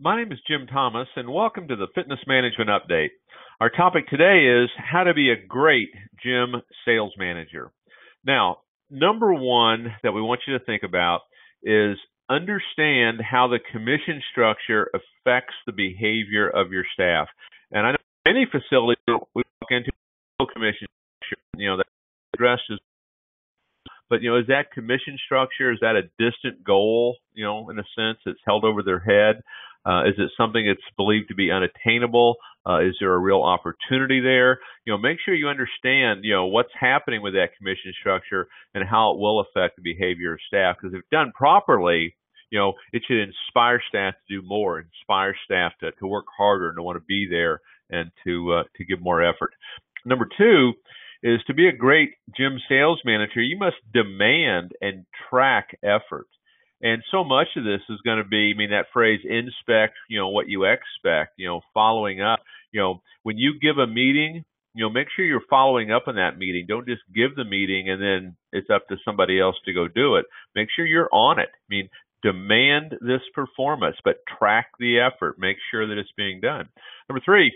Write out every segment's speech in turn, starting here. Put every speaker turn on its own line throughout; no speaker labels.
My name is Jim Thomas, and welcome to the Fitness Management Update. Our topic today is how to be a great gym sales manager. Now, number one that we want you to think about is understand how the commission structure affects the behavior of your staff. And I know many facilities we walk into no commission structure, that addressed is, but is that commission structure, is that a distant goal, in a sense that's held over their head? Is it something that's believed to be unattainable? Is there a real opportunity there? Make sure you understand, what's happening with that commission structure and how it will affect the behavior of staff. Because if done properly, it should inspire staff to do more, inspire staff to work harder and to want to be there and to give more effort. Number two is to be a great gym sales manager, you must demand and track effort. And so much of this is going to be, that phrase, inspect, what you expect, following up. When you give a meeting, make sure you're following up on that meeting. Don't just give the meeting and then it's up to somebody else to go do it. Make sure you're on it. Demand this performance, but track the effort. Make sure that it's being done. Number three,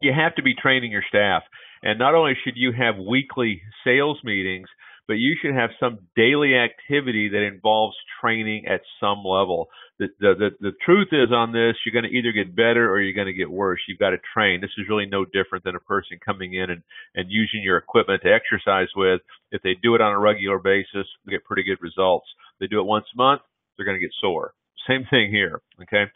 you have to be training your staff. And not only should you have weekly sales meetings, but you should have some daily activity that involves training at some level. The truth is on this, you're going to either get better or you're going to get worse. You've got to train. This is really no different than a person coming in and using your equipment to exercise with. If they do it on a regular basis, they get pretty good results. If they do it once a month, they're going to get sore. Same thing here, okay?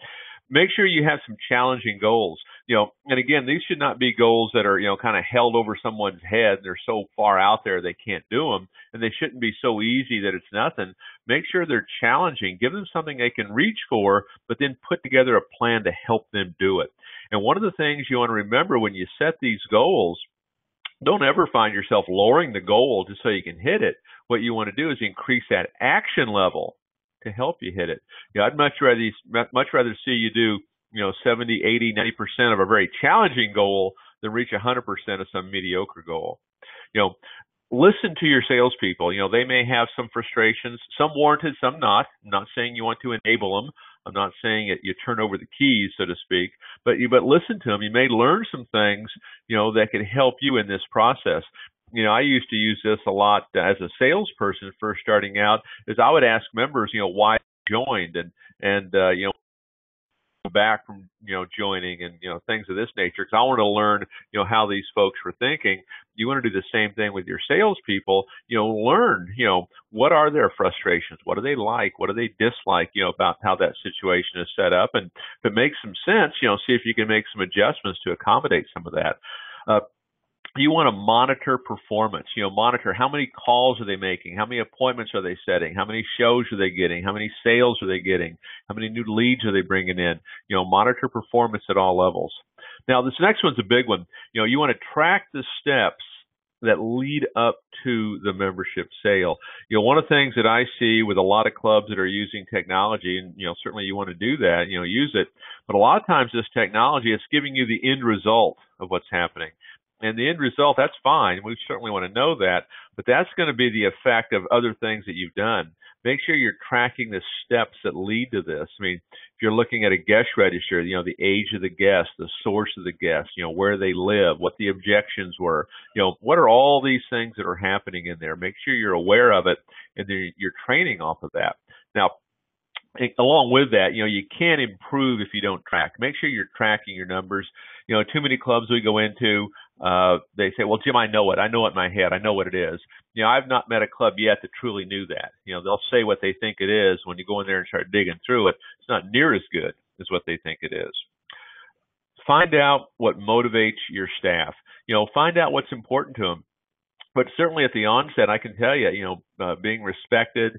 Make sure you have some challenging goals. And again, these should not be goals that are, kind of held over someone's head. They're so far out there they can't do them, and they shouldn't be so easy that it's nothing. Make sure they're challenging. Give them something they can reach for, but then put together a plan to help them do it. And one of the things you want to remember when you set these goals, don't ever find yourself lowering the goal just so you can hit it. What you want to do is increase that action level to help you hit it. I'd much rather see you do 70, 80, 90% of a very challenging goal than reach 100% of some mediocre goal. Listen to your salespeople. They may have some frustrations, some warranted, some not. I'm not saying you want to enable them. I'm not saying that you turn over the keys, so to speak, but listen to them. You may learn some things, that can help you in this process. I used to use this a lot as a salesperson first starting out, is I would ask members, why they joined and back from, joining and, things of this nature. Because I want to learn, how these folks were thinking. You want to do the same thing with your salespeople, learn, what are their frustrations? What do they like? What do they dislike, about how that situation is set up? And if it makes some sense, see if you can make some adjustments to accommodate some of that. You want to monitor performance. Monitor how many calls are they making? How many appointments are they setting? How many shows are they getting? How many sales are they getting? How many new leads are they bringing in? Monitor performance at all levels. Now, this next one's a big one. You want to track the steps that lead up to the membership sale. One of the things that I see with a lot of clubs that are using technology, and certainly you want to do that, use it, but a lot of times this technology is giving you the end result of what's happening. And the end result, that's fine. We certainly want to know that, but that's going to be the effect of other things that you've done. Make sure you're tracking the steps that lead to this. If you're looking at a guest register, the age of the guest, the source of the guest, where they live, what the objections were, what are all these things that are happening in there? Make sure you're aware of it and you're training off of that. Now, along with that, you can't improve if you don't track. Make sure you're tracking your numbers. Too many clubs we go into, they say, well, Jim, I know it. I know it in my head. I know what it is. I've not met a club yet that truly knew that. They'll say what they think it is. When you go in there and start digging through it, it's not near as good as what they think it is. Find out what motivates your staff. Find out what's important to them. But certainly at the onset, I can tell you, being respected,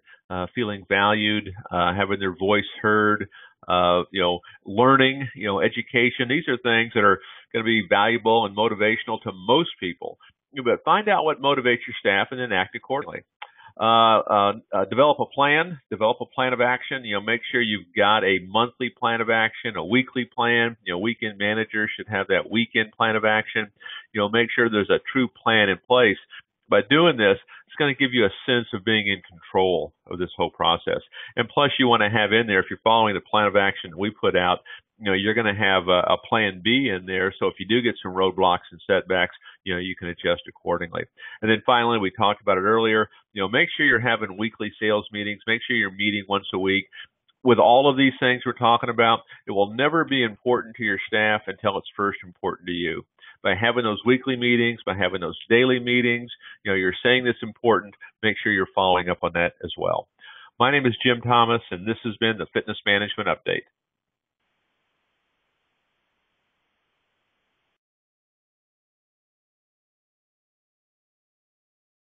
feeling valued, having their voice heard, learning, education. These are things that are going to be valuable and motivational to most people. But find out what motivates your staff and then act accordingly. Develop a plan of action. Make sure you've got a monthly plan of action, a weekly plan. Weekend managers should have that weekend plan of action. Make sure there's a true plan in place. By doing this, it's going to give you a sense of being in control of this whole process. And plus, you want to have in there, if you're following the plan of action we put out, you're going to have a plan B in there. So if you do get some roadblocks and setbacks, you can adjust accordingly. And then finally, we talked about it earlier, make sure you're having weekly sales meetings. Make sure you're meeting once a week. With all of these things we're talking about, it will never be important to your staff until it's first important to you. By having those weekly meetings, by having those daily meetings, you're saying this important. Make sure you're following up on that as well. My name is Jim Thomas, and this has been the Fitness Management Update.